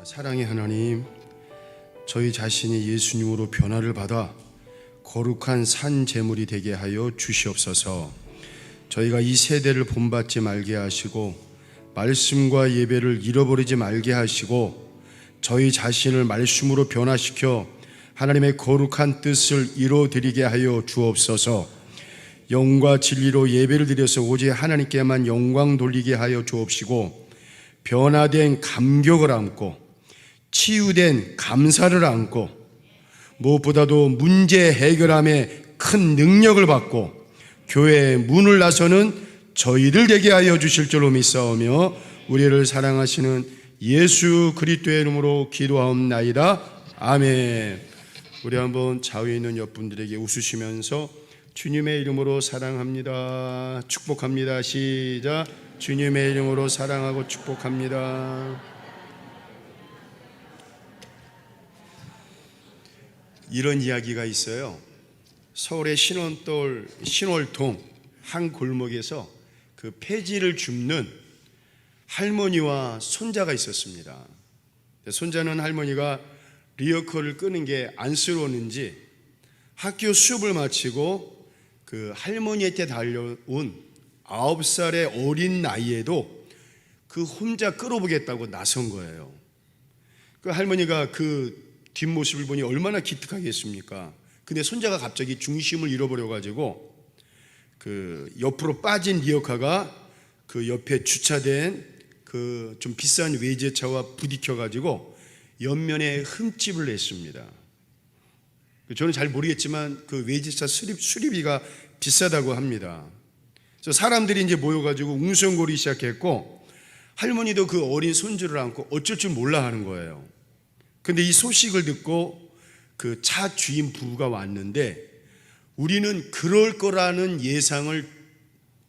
사랑의 하나님, 저희 자신이 예수님으로 변화를 받아 거룩한 산 제물이 되게 하여 주시옵소서. 저희가 이 세대를 본받지 말게 하시고 말씀과 예배를 잃어버리지 말게 하시고 저희 자신을 말씀으로 변화시켜 하나님의 거룩한 뜻을 이루어드리게 하여 주옵소서. 영과 진리로 예배를 드려서 오직 하나님께만 영광 돌리게 하여 주옵시고, 변화된 감격을 안고 치유된 감사를 안고 무엇보다도 문제 해결함에 큰 능력을 받고 교회의 문을 나서는 저희들 되게 하여 주실 줄로 믿사오며 우리를 사랑하시는 예수 그리스도의 이름으로 기도하옵나이다. 아멘. 우리 한번 좌우에 있는 옆분들에게 웃으시면서 주님의 이름으로 사랑합니다, 축복합니다. 시작. 주님의 이름으로 사랑하고 축복합니다. 이런 이야기가 있어요. 서울의 신월동 한 골목에서 그 폐지를 줍는 할머니와 손자가 있었습니다. 손자는 할머니가 리어커를 끄는 게 안쓰러웠는지 학교 수업을 마치고 그 할머니한테 달려온 9살의 어린 나이에도 그 혼자 끌어보겠다고 나선 거예요. 그 할머니가 그 뒷모습을 보니 얼마나 기특하겠습니까? 근데 손자가 갑자기 중심을 잃어버려가지고 그 옆으로 빠진 리어카가 그 옆에 주차된 그 좀 비싼 외제차와 부딪혀가지고 옆면에 흠집을 냈습니다. 저는 잘 모르겠지만 그 외제차 수리비가 비싸다고 합니다. 그래서 사람들이 이제 모여가지고 웅성거리기 시작했고 할머니도 그 어린 손주를 안고 어쩔 줄 몰라 하는 거예요. 근데 이 소식을 듣고 그 차 주인 부부가 왔는데 우리는 그럴 거라는 예상을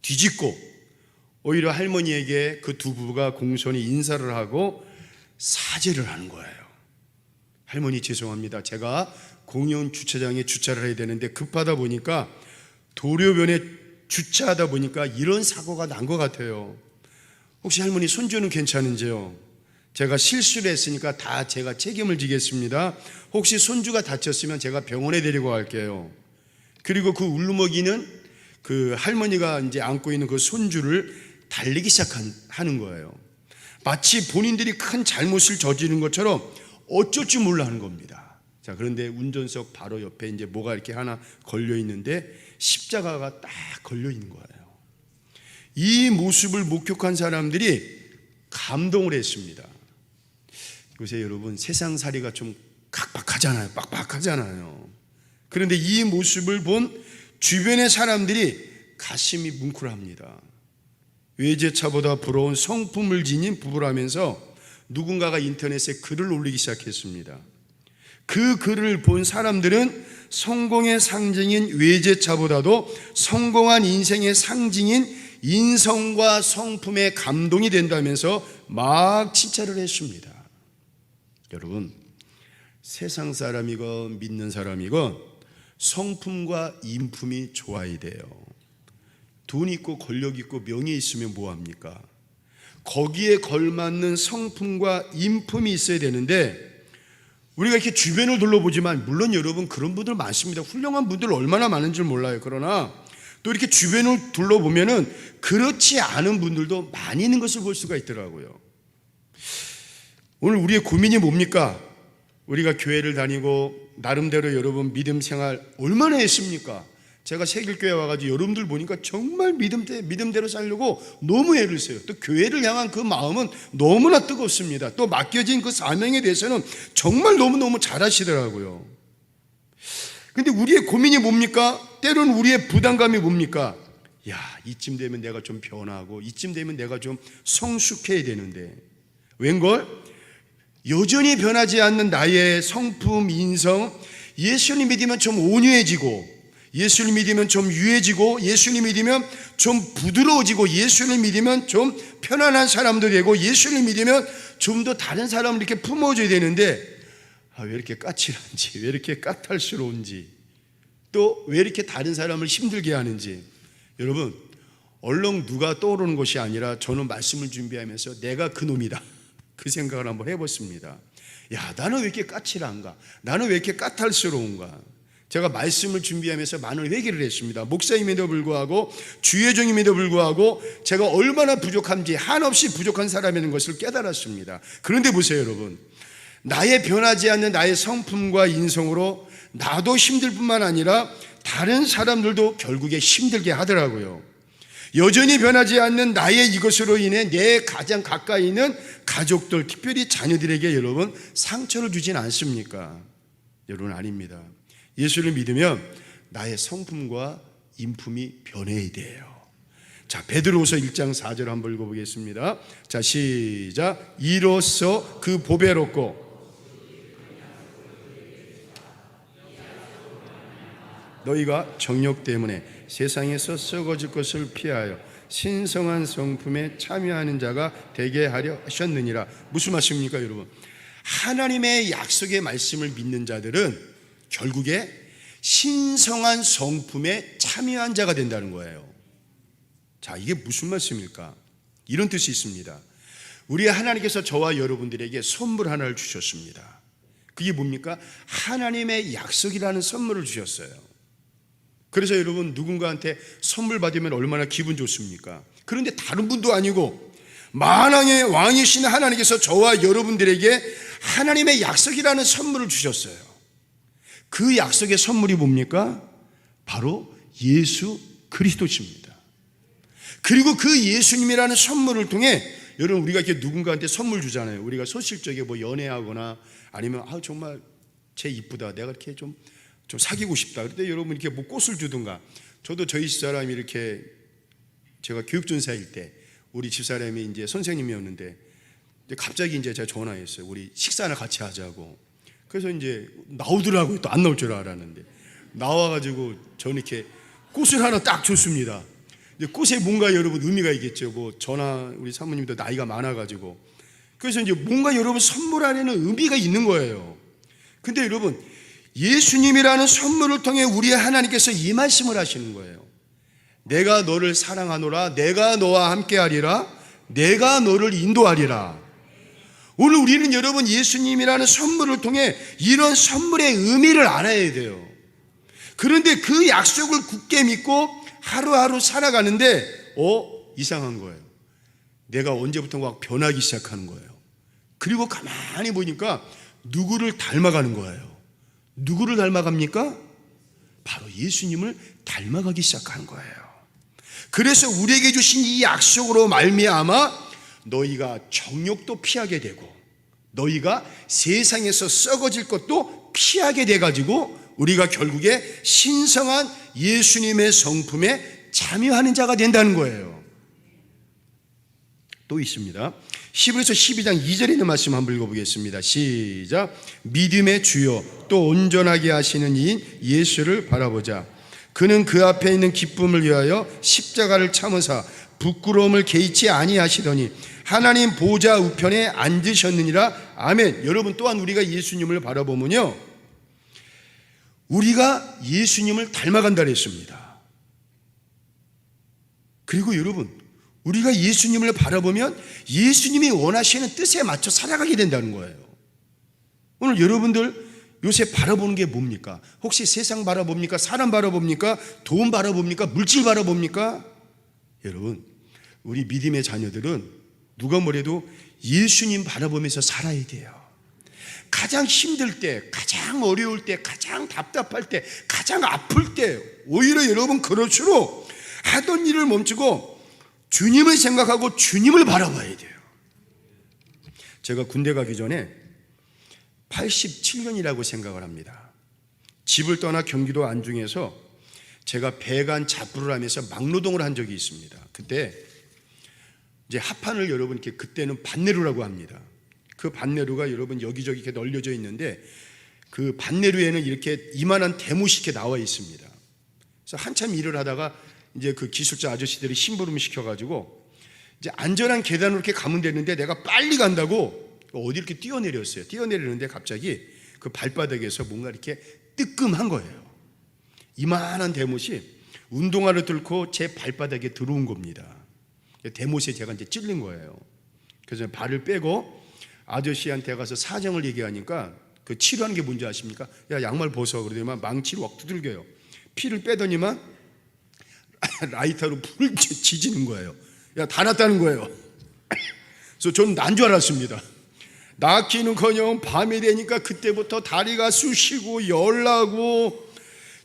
뒤집고 오히려 할머니에게 그 두 부부가 공손히 인사를 하고 사죄를 하는 거예요. 할머니 죄송합니다. 제가 공영 주차장에 주차를 해야 되는데 급하다 보니까 도로변에 주차하다 보니까 이런 사고가 난 것 같아요. 혹시 할머니 손주는 괜찮은지요? 제가 실수를 했으니까 다 제가 책임을 지겠습니다. 혹시 손주가 다쳤으면 제가 병원에 데리고 갈게요. 그리고 그 울먹이는 그 할머니가 이제 안고 있는 그 손주를 달리기 시작하는 거예요. 마치 본인들이 큰 잘못을 저지른 것처럼 어쩔 줄 몰라 하는 겁니다. 자, 그런데 운전석 바로 옆에 이제 뭐가 이렇게 하나 걸려 있는데 십자가가 딱 걸려 있는 거예요. 이 모습을 목격한 사람들이 감동을 했습니다. 요새 여러분 세상살이가 좀 각박하잖아요. 빡빡하잖아요. 그런데 이 모습을 본 주변의 사람들이 가슴이 뭉클합니다. 외제차보다 부러운 성품을 지닌 부부라면서 누군가가 인터넷에 글을 올리기 시작했습니다. 그 글을 본 사람들은 성공의 상징인 외제차보다도 성공한 인생의 상징인 인성과 성품에 감동이 된다면서 막 칭찬을 했습니다. 여러분, 세상 사람이건 믿는 사람이건 성품과 인품이 좋아야 돼요. 돈 있고 권력 있고 명예 있으면 뭐합니까? 거기에 걸맞는 성품과 인품이 있어야 되는데 우리가 이렇게 주변을 둘러보지만 물론 여러분 그런 분들 많습니다. 훌륭한 분들 얼마나 많은 줄 몰라요. 그러나 또 이렇게 주변을 둘러보면은 그렇지 않은 분들도 많이 있는 것을 볼 수가 있더라고요. 오늘 우리의 고민이 뭡니까? 우리가 교회를 다니고 나름대로 여러분 믿음 생활 얼마나 했습니까? 제가 세길교회 와가지고 여러분들 보니까 정말 믿음대로 살려고 너무 애를 써요. 또 교회를 향한 그 마음은 너무나 뜨겁습니다. 또 맡겨진 그 사명에 대해서는 정말 너무너무 잘하시더라고요. 근데 우리의 고민이 뭡니까? 때로는 우리의 부담감이 뭡니까? 야, 이쯤 되면 내가 좀 변하고 이쯤 되면 내가 좀 성숙해야 되는데 웬걸? 여전히 변하지 않는 나의 성품, 인성, 예수님 믿으면 좀 온유해지고 예수님 믿으면 좀 유해지고 예수님 믿으면 좀 부드러워지고 예수님 믿으면 좀 편안한 사람도 되고 예수님 믿으면 좀 더 다른 사람을 이렇게 품어줘야 되는데 왜 이렇게 까칠한지, 왜 이렇게 까탈스러운지, 또 왜 이렇게 다른 사람을 힘들게 하는지. 여러분, 얼렁 누가 떠오르는 것이 아니라 저는 말씀을 준비하면서 내가 그 놈이다, 그 생각을 한번 해봤습니다. 야, 나는 왜 이렇게 까칠한가? 나는 왜 이렇게 까탈스러운가? 제가 말씀을 준비하면서 많은 회개를 했습니다. 목사임에도 불구하고 주의 종임에도 불구하고 제가 얼마나 부족한지, 한없이 부족한 사람이라는 것을 깨달았습니다. 그런데 보세요 여러분, 나의 변하지 않는 나의 성품과 인성으로 나도 힘들 뿐만 아니라 다른 사람들도 결국에 힘들게 하더라고요. 여전히 변하지 않는 나의 이것으로 인해 내 가장 가까이 있는 가족들, 특별히 자녀들에게 여러분 상처를 주진 않습니까? 여러분 아닙니다. 예수를 믿으면 나의 성품과 인품이 변해야 돼요. 자, 베드로후서 1장 4절 한번 읽어보겠습니다. 자, 시작. 이로써 그 보배롭고 너희가 정욕 때문에 세상에서 썩어질 것을 피하여 신성한 성품에 참여하는 자가 되게 하려 하셨느니라. 무슨 말씀입니까 여러분? 하나님의 약속의 말씀을 믿는 자들은 결국에 신성한 성품에 참여한 자가 된다는 거예요. 자, 이게 무슨 말씀일까? 이런 뜻이 있습니다. 우리 하나님께서 저와 여러분들에게 선물 하나를 주셨습니다. 그게 뭡니까? 하나님의 약속이라는 선물을 주셨어요. 그래서 여러분 누군가한테 선물 받으면 얼마나 기분 좋습니까? 그런데 다른 분도 아니고 만왕의 왕이신 하나님께서 저와 여러분들에게 하나님의 약속이라는 선물을 주셨어요. 그 약속의 선물이 뭡니까? 바로 예수 그리스도십니다. 그리고 그 예수님이라는 선물을 통해 여러분 우리가 이렇게 누군가한테 선물 주잖아요. 우리가 소실적에 뭐 연애하거나 아니면 정말 쟤 이쁘다, 내가 이렇게 좀 사귀고 싶다. 그때 여러분 이렇게 뭐 꽃을 주든가. 저도 저희 집사람이 이렇게 제가 교육전사일 때 우리 집사람이 이제 선생님이었는데 갑자기 이제 제가 전화했어요. 우리 식사나 같이 하자고. 그래서 이제 나오더라고요. 또 안 나올 줄 알았는데 나와가지고 저는 이렇게 꽃을 하나 딱 줬습니다. 근데 꽃에 뭔가 여러분 의미가 있겠죠. 뭐 저나 우리 사모님도 나이가 많아가지고 그래서 이제 뭔가 여러분 선물 안에는 의미가 있는 거예요. 근데 여러분 예수님이라는 선물을 통해 우리 하나님께서 이 말씀을 하시는 거예요. 내가 너를 사랑하노라, 내가 너와 함께하리라, 내가 너를 인도하리라. 오늘 우리는 여러분 예수님이라는 선물을 통해 이런 선물의 의미를 알아야 돼요. 그런데 그 약속을 굳게 믿고 하루하루 살아가는데 이상한 거예요. 내가 언제부턴가 변하기 시작하는 거예요. 그리고 가만히 보니까 누구를 닮아가는 거예요. 누구를 닮아갑니까? 바로 예수님을 닮아가기 시작하는 거예요. 그래서 우리에게 주신 이 약속으로 말미암아 너희가 정욕도 피하게 되고 너희가 세상에서 썩어질 것도 피하게 돼가지고 우리가 결국에 신성한 예수님의 성품에 참여하는 자가 된다는 거예요. 또 있습니다. 히브리서 12장 2절에 있는 말씀 한번 읽어보겠습니다. 시작. 믿음의 주요 또 온전하게 하시는 이인 예수를 바라보자. 그는 그 앞에 있는 기쁨을 위하여 십자가를 참으사 부끄러움을 개의치 아니하시더니 하나님 보좌 우편에 앉으셨느니라. 아멘. 여러분 또한 우리가 예수님을 바라보면요, 우리가 예수님을 닮아간다 그랬습니다. 그리고 여러분 우리가 예수님을 바라보면 예수님이 원하시는 뜻에 맞춰 살아가게 된다는 거예요. 오늘 여러분들 요새 바라보는 게 뭡니까? 혹시 세상 바라봅니까? 사람 바라봅니까? 돈 바라봅니까? 물질 바라봅니까? 여러분 우리 믿음의 자녀들은 누가 뭐래도 예수님 바라보면서 살아야 돼요. 가장 힘들 때, 가장 어려울 때, 가장 답답할 때, 가장 아플 때 오히려 여러분 그럴수록 하던 일을 멈추고 주님을 생각하고 주님을 바라봐야 돼요. 제가 군대 가기 전에 87년이라고 생각을 합니다. 집을 떠나 경기도 안중에서 제가 배관 잡부를 하면서 막노동을 한 적이 있습니다. 그때 이제 합판을 여러분 이렇게 그때는 반내루라고 합니다. 그 반내루가 여러분 여기저기 이렇게 널려져 있는데 그 반내루에는 이렇게 이만한 대못이 이렇게 나와 있습니다. 그래서 한참 일을 하다가 이제 그 기술자 아저씨들이 심부름 시켜가지고 이제 안전한 계단으로 이렇게 가면 되는데 내가 빨리 간다고 어디 이렇게 뛰어내렸어요. 뛰어내리는데 갑자기 그 발바닥에서 뭔가 이렇게 뜨끔한 거예요. 이만한 대못이 운동화를 뚫고 제 발바닥에 들어온 겁니다. 대못에 제가 이제 찔린 거예요. 그래서 발을 빼고 아저씨한테 가서 사정을 얘기하니까 그 치료하는 게 뭔지 아십니까? 야, 양말 벗어. 그러더니만 망치로 확 두들겨요. 피를 빼더니만 라이터로 불을 지지는 거예요. 야, 다 났다는 거예요. 그래서 저는 난 줄 알았습니다. 낫기는커녕 밤이 되니까 그때부터 다리가 쑤시고 열나고.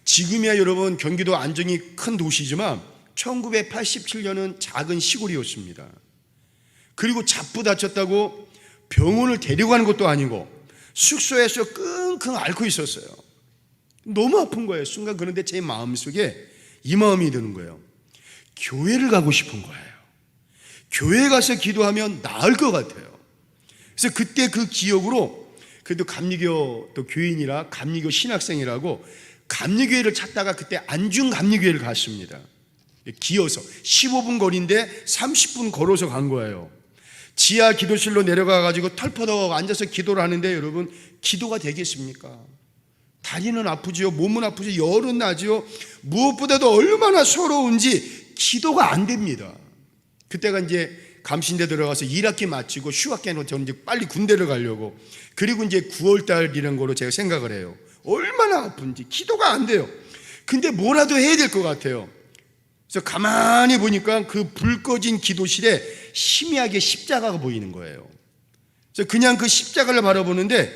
지금이야 여러분 경기도 안정이 큰 도시지만 1987년은 작은 시골이었습니다. 그리고 잡부 다쳤다고 병원을 데리고 가는 것도 아니고 숙소에서 끙끙 앓고 있었어요. 너무 아픈 거예요 순간. 그런데 제 마음속에 이 마음이 드는 거예요. 교회를 가고 싶은 거예요. 교회 가서 기도하면 나을 것 같아요. 그래서 그때 그 기억으로 그래도 감리교 또 교인이라 감리교 신학생이라고 감리교회를 찾다가 그때 안중감리교회를 갔습니다. 기어서 15분 거리인데 30분 걸어서 간 거예요. 지하 기도실로 내려가 가지고 털퍼덕 앉아서 기도를 하는데 여러분 기도가 되겠습니까? 다리는 아프지요, 몸은 아프지요, 열은 나지요. 무엇보다도 얼마나 서러운지 기도가 안 됩니다. 그때가 이제 감신대 들어가서 1학기 마치고 휴학기에는 저는 이제 빨리 군대를 가려고, 그리고 이제 9월달이라는 거로 제가 생각을 해요. 얼마나 아픈지 기도가 안 돼요. 근데 뭐라도 해야 될 것 같아요. 그래서 가만히 보니까 그 불 꺼진 기도실에 희미하게 십자가가 보이는 거예요. 그래서 그냥 그 십자가를 바라보는데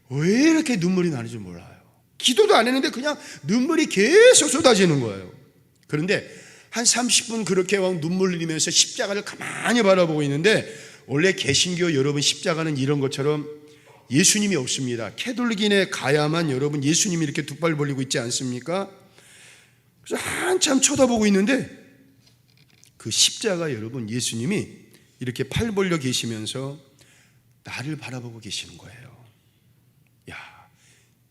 왜 이렇게 눈물이 나는지 몰라요. 기도도 안 했는데 그냥 눈물이 계속 쏟아지는 거예요. 그런데 한 30분 그렇게 막 눈물 흘리면서 십자가를 가만히 바라보고 있는데, 원래 개신교 여러분 십자가는 이런 것처럼 예수님이 없습니다. 캐톨릭인에 가야만 여러분 예수님이 이렇게 두 발 벌리고 있지 않습니까? 그래서 한참 쳐다보고 있는데 그 십자가 여러분 예수님이 이렇게 팔 벌려 계시면서 나를 바라보고 계시는 거예요. 야,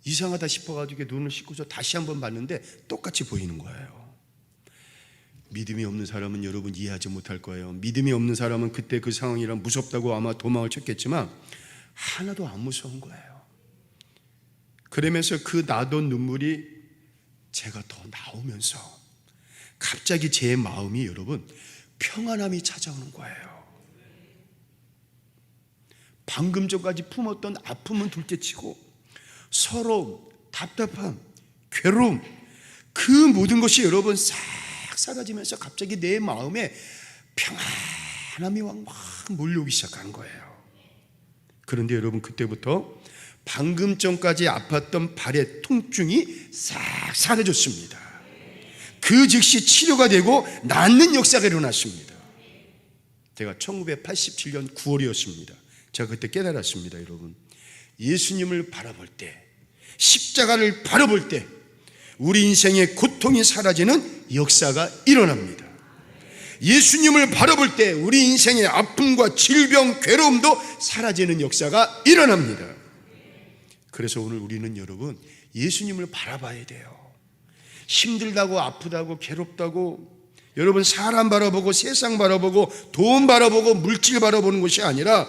이상하다 싶어가지고 눈을 씻고서 다시 한번 봤는데 똑같이 보이는 거예요. 믿음이 없는 사람은 여러분 이해하지 못할 거예요. 믿음이 없는 사람은 그때 그 상황이라 무섭다고 아마 도망을 쳤겠지만 하나도 안 무서운 거예요. 그러면서 그 나던 눈물이 제가 더 나오면서 갑자기 제 마음이 여러분 평안함이 찾아오는 거예요. 방금 전까지 품었던 아픔은 둘째치고 서러움, 답답함, 괴로움, 그 모든 것이 여러분 싹 사라지면서 갑자기 내 마음에 평안함이 막 몰려오기 시작하는 거예요. 그런데 여러분 그때부터 방금 전까지 아팠던 발의 통증이 싹 사라졌습니다. 그 즉시 치료가 되고 낫는 역사가 일어났습니다. 제가 1987년 9월이었습니다. 제가 그때 깨달았습니다. 여러분, 예수님을 바라볼 때, 십자가를 바라볼 때 우리 인생의 고통이 사라지는 역사가 일어납니다. 예수님을 바라볼 때 우리 인생의 아픔과 질병, 괴로움도 사라지는 역사가 일어납니다. 그래서 오늘 우리는 여러분 예수님을 바라봐야 돼요. 힘들다고 아프다고 괴롭다고 여러분 사람 바라보고 세상 바라보고 돈 바라보고 물질 바라보는 것이 아니라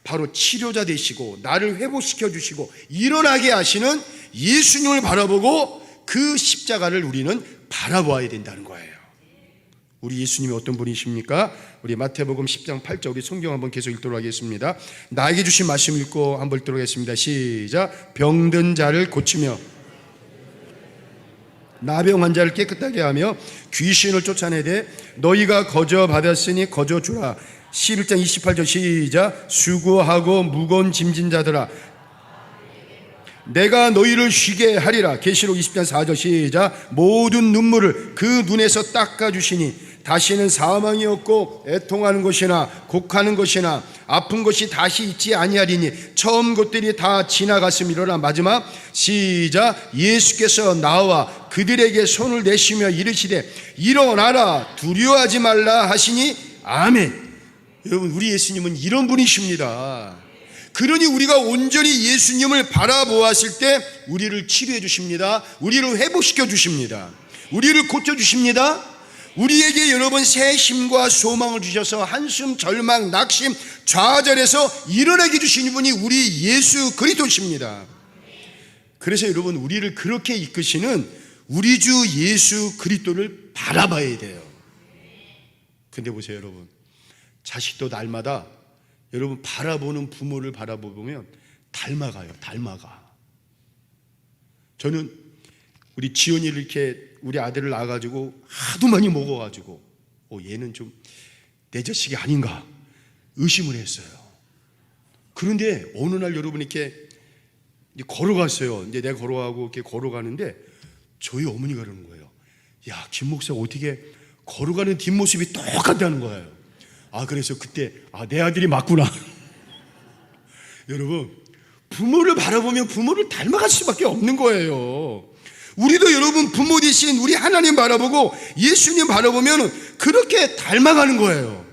바로 치료자 되시고 나를 회복시켜 주시고 일어나게 하시는 예수님을 바라보고 그 십자가를 우리는 바라봐야 된다는 거예요. 우리 예수님이 어떤 분이십니까? 우리 마태복음 10장 8절 우리 성경 한번 계속 읽도록 하겠습니다. 나에게 주신 말씀 읽고 한번 읽도록 하겠습니다. 시작. 병든 자를 고치며 나병 환자를 깨끗하게 하며 귀신을 쫓아내되 너희가 거저 받았으니 거저 주라. 11장 28절 시작. 수고하고 무거운 짐진 자들아 내가 너희를 쉬게 하리라. 계시록 20장 4절 시작. 모든 눈물을 그 눈에서 닦아주시니 다시는 사망이 없고 애통하는 것이나 곡하는 것이나 아픈 것이 다시 있지 아니하리니 처음 것들이 다 지나갔음이로라. 마지막 시작. 예수께서 나와 그들에게 손을 내쉬며 이르시되 일어나라 두려워하지 말라 하시니 아멘. 여러분 우리 예수님은 이런 분이십니다. 그러니 우리가 온전히 예수님을 바라보았을 때 우리를 치료해 주십니다. 우리를 회복시켜 주십니다. 우리를 고쳐 주십니다. 우리에게 여러분 새 힘과 소망을 주셔서 한숨, 절망, 낙심, 좌절해서 일어나게 주시는 분이 우리 예수 그리스도십니다. 그래서 여러분 우리를 그렇게 이끄시는 우리 주 예수 그리스도를 바라봐야 돼요. 근데 보세요 여러분, 자식도 날마다 여러분 바라보는 부모를 바라보면 닮아가요. 닮아가. 저는 우리 지연이를 이렇게 우리 아들을 낳아가지고 하도 많이 먹어가지고 얘는 좀 내 자식이 아닌가 의심을 했어요. 그런데 어느 날 여러분 이렇게 걸어갔어요. 이제 내가 걸어가고 이렇게 걸어가는데 저희 어머니가 그러는 거예요. 야, 김 목사 어떻게 걸어가는 뒷모습이 똑같다는 거예요. 그래서 그때 내 아들이 맞구나. 여러분 부모를 바라보면 부모를 닮아갈 수밖에 없는 거예요. 우리도 여러분 부모 대신 우리 하나님 바라보고 예수님 바라보면 그렇게 닮아가는 거예요.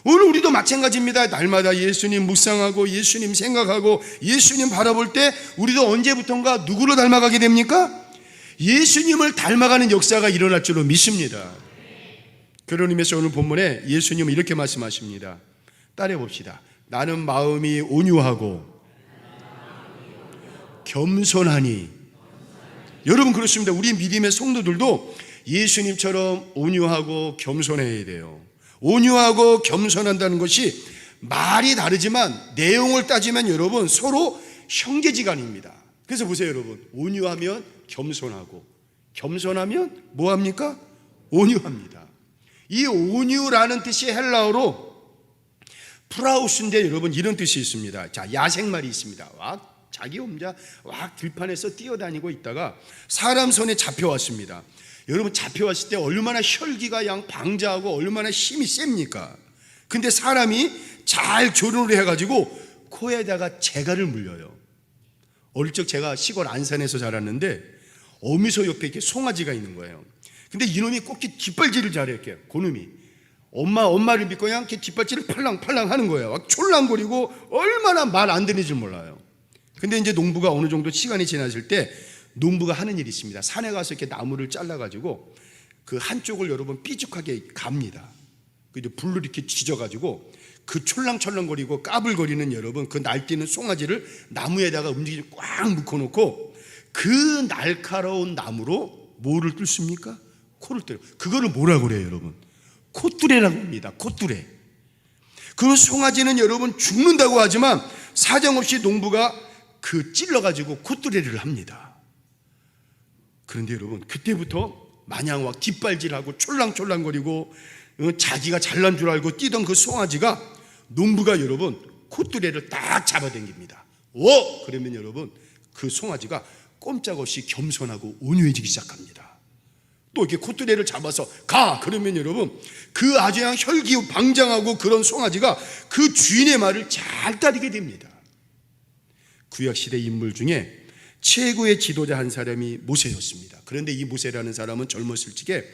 오늘 우리도 마찬가지입니다. 날마다 예수님 묵상하고 예수님 생각하고 예수님 바라볼 때 우리도 언제부턴가 누구로 닮아가게 됩니까? 예수님을 닮아가는 역사가 일어날 줄로 믿습니다. 그런 의미에서 오늘 본문에 예수님은 이렇게 말씀하십니다. 따라해 봅시다. 나는 마음이 온유하고 겸손하니. 여러분 그렇습니다. 우리 믿음의 성도들도 예수님처럼 온유하고 겸손해야 돼요. 온유하고 겸손한다는 것이 말이 다르지만 내용을 따지면 여러분 서로 형제지간입니다. 그래서 보세요 여러분, 온유하면 겸손하고 겸손하면 뭐합니까? 온유합니다. 이 온유라는 뜻이 헬라어로 프라우스인데 여러분 이런 뜻이 있습니다. 자, 야생말이 있습니다. 자기 혼자 들판에서 뛰어다니고 있다가 사람 손에 잡혀왔습니다. 여러분 잡혀왔을 때 얼마나 혈기가 방자하고 얼마나 힘이 셉니까? 근데 사람이 잘 조련을 해가지고 코에다가 재갈을 물려요. 어릴 적 제가 시골 안산에서 자랐는데 어미소 옆에 이렇게 송아지가 있는 거예요. 근데 이놈이 꼭 뒷발질을 잘했게요. 그놈이 엄마를 믿고 그냥 이렇게 뒷발질을 팔랑팔랑 하는 거예요. 막 촐랑거리고 얼마나 말 안 되는지 몰라요. 근데 이제 농부가 어느 정도 시간이 지났을 때 농부가 하는 일이 있습니다. 산에 가서 이렇게 나무를 잘라가지고 그 한쪽을 여러분 삐죽하게 갑니다. 그 불로 이렇게 지져가지고 그 촐랑촐랑거리고 까불거리는 여러분 그 날뛰는 송아지를 나무에다가 움직이지 꽉 묶어놓고 그 날카로운 나무로 뭐를 뚫습니까? 코를 뚫어요. 그거를 뭐라고 그래요 여러분? 콧뚜레라고 합니다. 콧뚜레. 그 송아지는 여러분 죽는다고 하지만 사정없이 농부가 찔러가지고 콧뚜레를 합니다. 그런데 여러분 그때부터 마냥 뒷발질하고 촐랑촐랑거리고 자기가 잘난 줄 알고 뛰던 그 송아지가 농부가 여러분 콧뚜레를 딱 잡아당깁니다. 그러면 여러분 그 송아지가 꼼짝없이 겸손하고 온유해지기 시작합니다. 또 이렇게 콧뚜레를 잡아서 그러면 여러분 그 아주 그냥 혈기 방장하고 그런 송아지가 그 주인의 말을 잘 따르게 됩니다. 구약시대 인물 중에 최고의 지도자 한 사람이 모세였습니다. 그런데 이 모세라는 사람은 젊었을 적에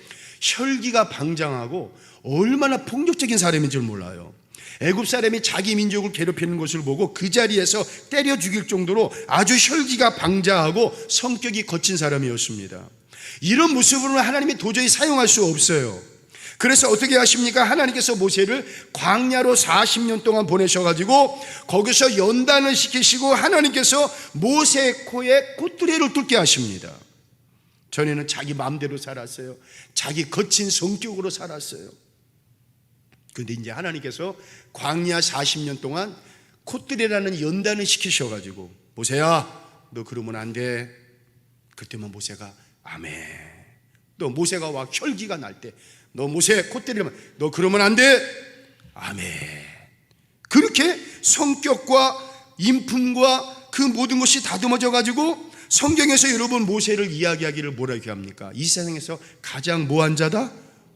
혈기가 방장하고 얼마나 폭력적인 사람인 줄 몰라요. 애굽 사람이 자기 민족을 괴롭히는 것을 보고 그 자리에서 때려 죽일 정도로 아주 혈기가 방자하고 성격이 거친 사람이었습니다. 이런 모습으로는 하나님이 도저히 사용할 수 없어요. 그래서 어떻게 하십니까? 하나님께서 모세를 광야로 40년 동안 보내셔가지고 거기서 연단을 시키시고 하나님께서 모세의 코에 콧뚜레를 뚫게 하십니다. 전에는 자기 마음대로 살았어요. 자기 거친 성격으로 살았어요. 그런데 이제 하나님께서 광야 40년 동안 콧뚜레라는 연단을 시키셔가지고 모세야 너 그러면 안 돼. 그때만 모세가 아멘. 또 모세가 혈기가 날 때 너 모세 콧대리면 너 그러면 안 돼. 아멘. 그렇게 성격과 인품과 그 모든 것이 다듬어져 가지고 성경에서 여러분 모세를 이야기하기를 뭐라고 합니까? 이 세상에서 가장 뭐한 자다?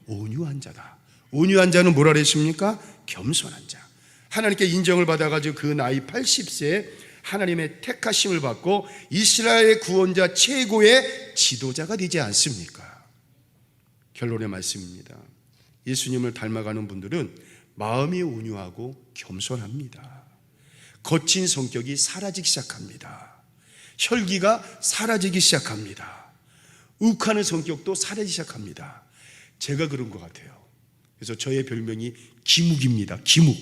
온유한 자다. 온유한 자는 뭐라 그랬습니까? 겸손한 자. 하나님께 인정을 받아가지고 그 나이 80세에 하나님의 택하심을 받고 이스라엘의 구원자 최고의 지도자가 되지 않습니까? 결론의 말씀입니다. 예수님을 닮아가는 분들은 마음이 온유하고 겸손합니다. 거친 성격이 사라지기 시작합니다. 혈기가 사라지기 시작합니다. 욱하는 성격도 사라지기 시작합니다. 제가 그런 것 같아요. 그래서 저의 별명이 기묵입니다. 기묵.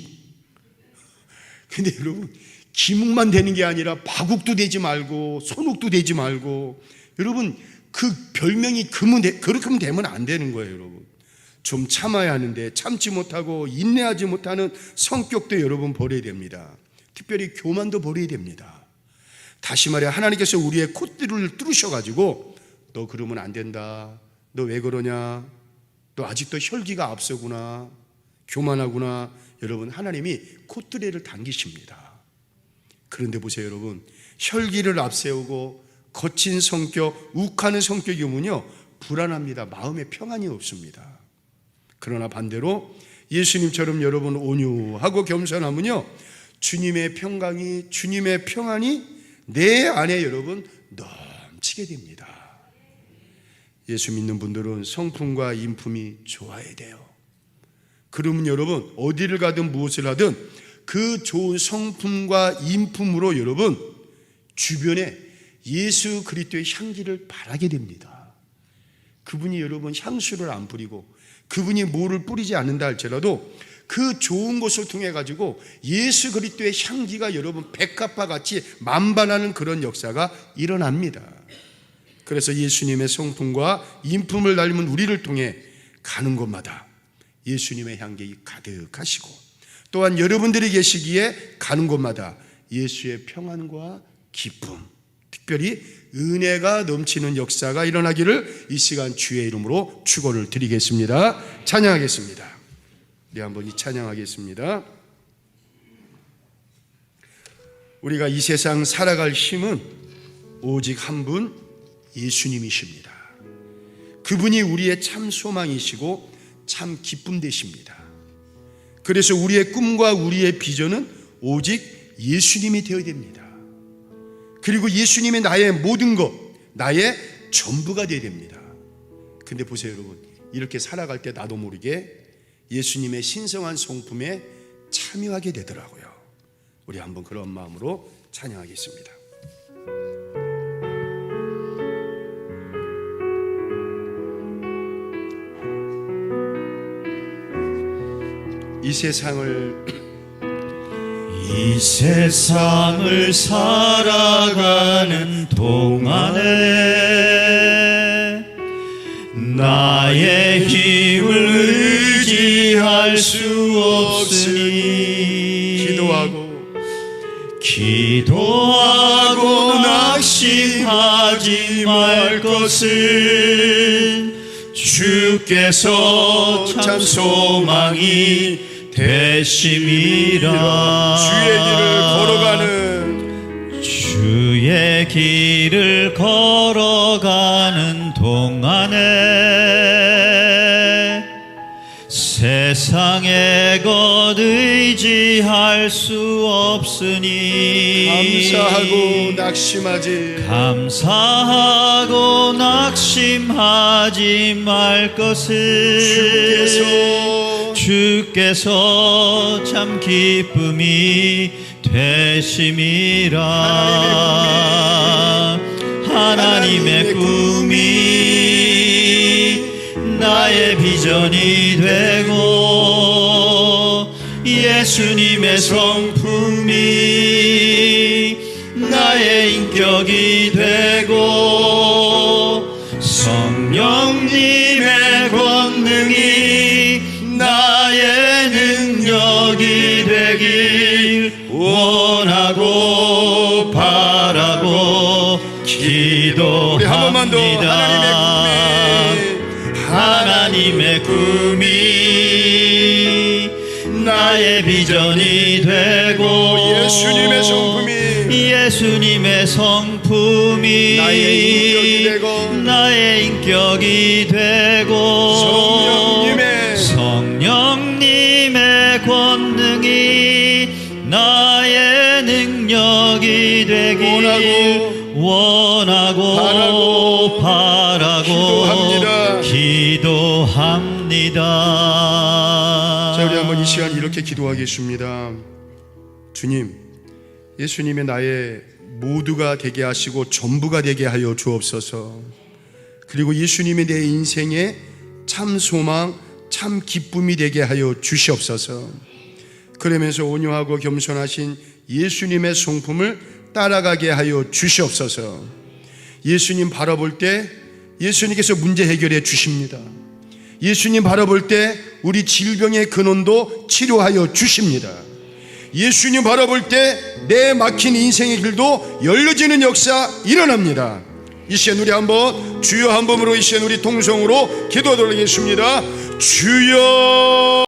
근데 여러분 기묵만 되는 게 아니라 바국도 되지 말고 손욱도 되지 말고 여러분 그 별명이 그렇게 되면 안 되는 거예요. 여러분 좀 참아야 하는데 참지 못하고 인내하지 못하는 성격도 여러분 버려야 됩니다. 특별히 교만도 버려야 됩니다. 다시 말해 하나님께서 우리의 콧대를 뚫으셔가지고 너 그러면 안 된다, 너 왜 그러냐, 너 아직도 혈기가 앞서구나, 교만하구나. 여러분, 하나님이 콧대를 당기십니다. 그런데 보세요 여러분, 혈기를 앞세우고 거친 성격, 욱하는 성격이 오면요 불안합니다. 마음에 평안이 없습니다. 그러나 반대로 예수님처럼 여러분 온유하고 겸손하면요 주님의 평안이 내 안에 여러분 넘치게 됩니다. 예수 믿는 분들은 성품과 인품이 좋아야 돼요. 그러면 여러분 어디를 가든 무엇을 하든 그 좋은 성품과 인품으로 여러분 주변에 예수 그리스도의 향기를 바라게 됩니다. 그분이 여러분 향수를 안 뿌리고 그분이 뭐를 뿌리지 않는다 할지라도 그 좋은 것을 통해 가지고 예수 그리스도의 향기가 여러분 백합화 같이 만반하는 그런 역사가 일어납니다. 그래서 예수님의 성품과 인품을 닮은 우리를 통해 가는 곳마다 예수님의 향기 가득하시고 또한 여러분들이 계시기에 가는 곳마다 예수의 평안과 기쁨, 특별히 은혜가 넘치는 역사가 일어나기를 이 시간 주의 이름으로 축원을 드리겠습니다. 찬양하겠습니다. 네, 한번 이 찬양하겠습니다. 우리가 이 세상 살아갈 힘은 오직 한 분 예수님이십니다. 그분이 우리의 참 소망이시고 참 기쁨 되십니다. 그래서 우리의 꿈과 우리의 비전은 오직 예수님이 되어야 됩니다. 그리고 예수님이 나의 모든 것, 나의 전부가 되어야 됩니다. 근데 보세요 여러분, 이렇게 살아갈 때 나도 모르게 예수님의 신성한 성품에 참여하게 되더라고요. 우리 한번 그런 마음으로 찬양하겠습니다. 이 세상을 살아가는 동안에 나의 힘을 의지할 수 없으니 기도하고 낙심하지 말 것은 주께서 참 소망이 되심이라. 주의 길을 걸어가는 동안에 세상의 것 의지할 수 없으니 감사하고 낙심하지 말 것은 주께서 참 기쁨이 되심이라. 하나님의 꿈이 나의 비전이 되고 예수님의 성품이 나의 인격이 되고 성령님의 권능이 나의 능력이 되길 원하고 바라고 기도합니다. 하나님의 꿈이 나의 비전이 되고 예수님의 성품이 나의 인격이 되고 성령님의 권능이 나의 능력이 되길 원하고 바라고 기도합니다. 자, 우리 한번 이 시간 이렇게 기도하겠습니다. 주님, 예수님의 나의 모두가 되게 하시고 전부가 되게 하여 주옵소서. 그리고 예수님이 내 인생의 참 소망, 참 기쁨이 되게 하여 주시옵소서. 그러면서 온유하고 겸손하신 예수님의 성품을 따라가게 하여 주시옵소서. 예수님 바라볼 때 예수님께서 문제 해결해 주십니다. 예수님 바라볼 때 우리 질병의 근원도 치료하여 주십니다. 예수님 바라볼 때 내 막힌 인생의 길도 열려지는 역사 일어납니다. 이 시간 우리 한번 주여 한 번으로 이 시간 우리 통성으로 기도하도록 하겠습니다. 주여